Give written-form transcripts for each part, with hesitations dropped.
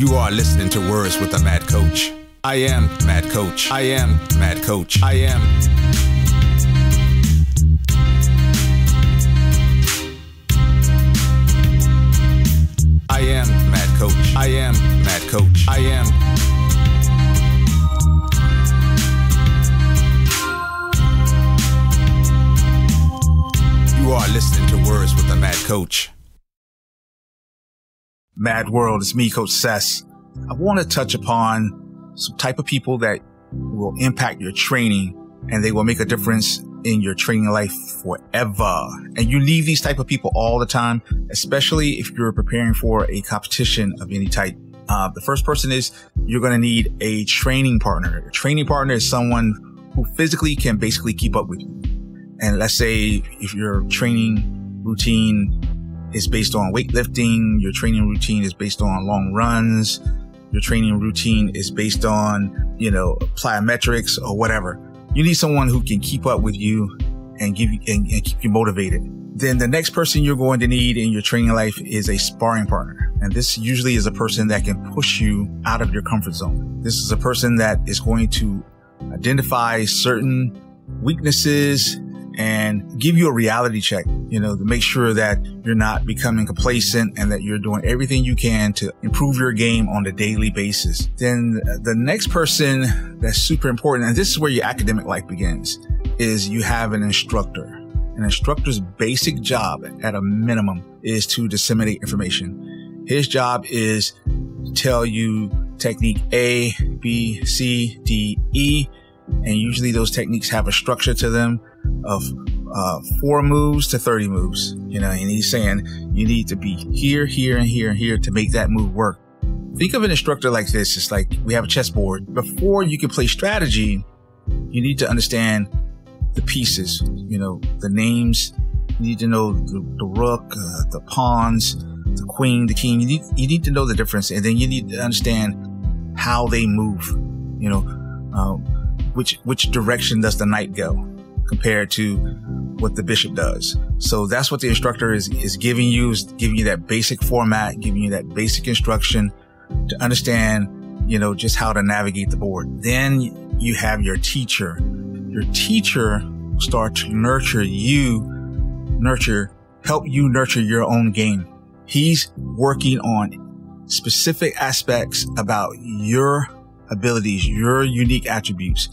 You are listening to Words with a Mad Coach. I am Mad Coach. I am Mad Coach. I am. I am Mad Coach. I am Mad Coach. I am. You are listening to Words with a Mad Coach. Mad World, it's me, Coach Sess. I want to touch upon some type of people that will impact your training and they will make a difference in your training life forever. And you need these type of people all the time, especially if you're preparing for a competition of any type. The first person is you're going to need a training partner. A training partner is someone who physically can basically keep up with you. And let's say if your training routine is based on weightlifting, your training routine is based on long runs, your training routine is based on, plyometrics or whatever. You need someone who can keep up with you and give you and keep you motivated. Then the next person you're going to need in your training life is a sparring partner. And this usually is a person that can push you out of your comfort zone. This is a person that is going to identify certain weaknesses and give you a reality check, to make sure that you're not becoming complacent and that you're doing everything you can to improve your game on a daily basis. Then the next person that's super important, and this is where your academic life begins, is you have an instructor. An instructor's basic job at a minimum is to disseminate information. His job is to tell you technique A, B, C, D, E, and usually those techniques have a structure to them of 4 moves to 30 moves, and he's saying you need to be here, here, and here, and here to make that move work. Think of an instructor like this. It's like we have a chessboard. Before you can play strategy, you need to understand the pieces, the names. You need to know the rook, the pawns, the queen, the king. You need to know the difference. And then you need to understand how they move, which direction does the knight go compared to what the bishop does. So that's what the instructor is giving you, is giving you that basic format, giving you that basic instruction to understand, just how to navigate the board. Then you have your teacher. Your teacher will start to help you nurture your own game. He's working on specific aspects about your abilities, your unique attributes,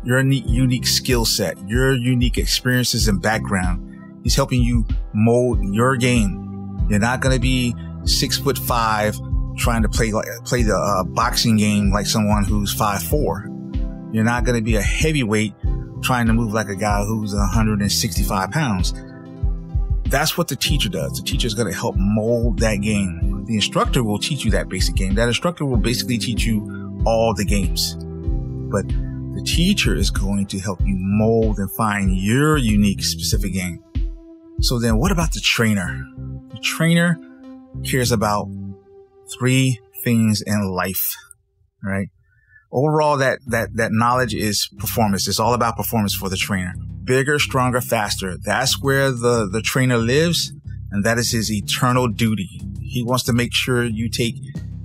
your unique skill set, your unique experiences and background. He's helping you mold your game. You're not going to be 6'5" trying to play the boxing game like someone who's 5'4". You're not going to be a heavyweight trying to move like a guy who's 165 pounds. That's what the teacher does. The teacher is going to help mold that game. The instructor will teach you that basic game. That instructor will basically teach you all the games. But the teacher is going to help you mold and find your unique specific game. So then what about the trainer? The trainer cares about 3 things in life, right? Overall, that knowledge is performance. It's all about performance for the trainer. Bigger, stronger, faster. That's where the trainer lives, and that is his eternal duty. He wants to make sure you take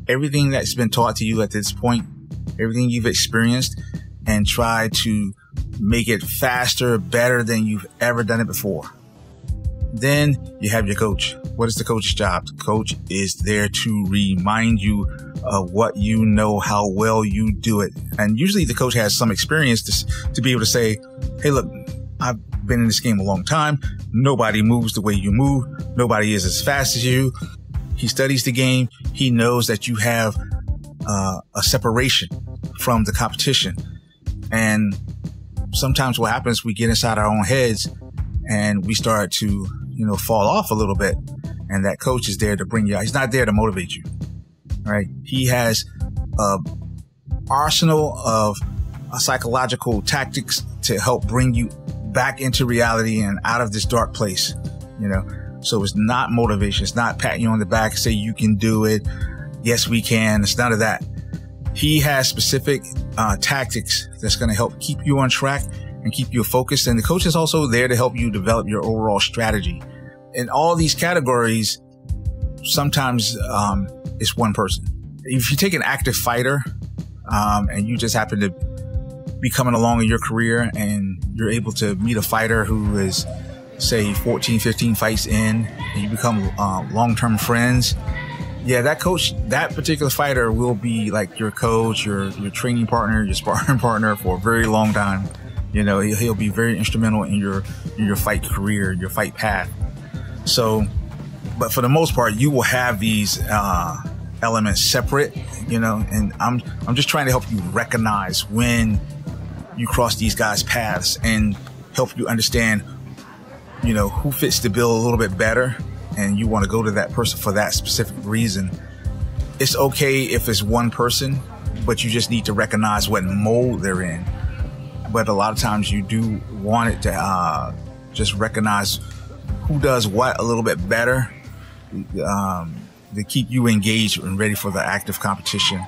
everything that's been taught to you at this point, everything you've experienced, and try to make it faster, better than you've ever done it before. Then you have your coach. What is the coach's job? The coach is there to remind you of what you know, how well you do it. And usually the coach has some experience to be able to say, hey, look, I've been in this game a long time. Nobody moves the way you move. Nobody is as fast as you. He studies the game. He knows that you have a separation from the competition. And sometimes what happens, we get inside our own heads and we start to, fall off a little bit. And that coach is there to bring you out. He's not there to motivate you, right? He has an arsenal of psychological tactics to help bring you back into reality and out of this dark place, So it's not motivation. It's not patting you on the back and say you can do it. Yes, we can. It's none of that. He has specific tactics that's going to help keep you on track and keep you focused. And the coach is also there to help you develop your overall strategy. In all these categories, sometimes it's one person. if you take an active fighter, and you just happen to be coming along in your career and you're able to meet a fighter who is, say, 14, 15 fights in, and you become long-term friends, yeah, that particular fighter will be like your coach, your training partner, your sparring partner for a very long time. You know, he'll be very instrumental in your fight career, your fight path. So, but for the most part, you will have these elements separate, you know, and I'm just trying to help you recognize when you cross these guys' paths and help you understand, you know, who fits the bill a little bit better, and you want to go to that person for that specific reason. It's okay if it's one person, but you just need to recognize what mode they're in. But a lot of times you do want it to just recognize who does what a little bit better, to keep you engaged and ready for the active competition.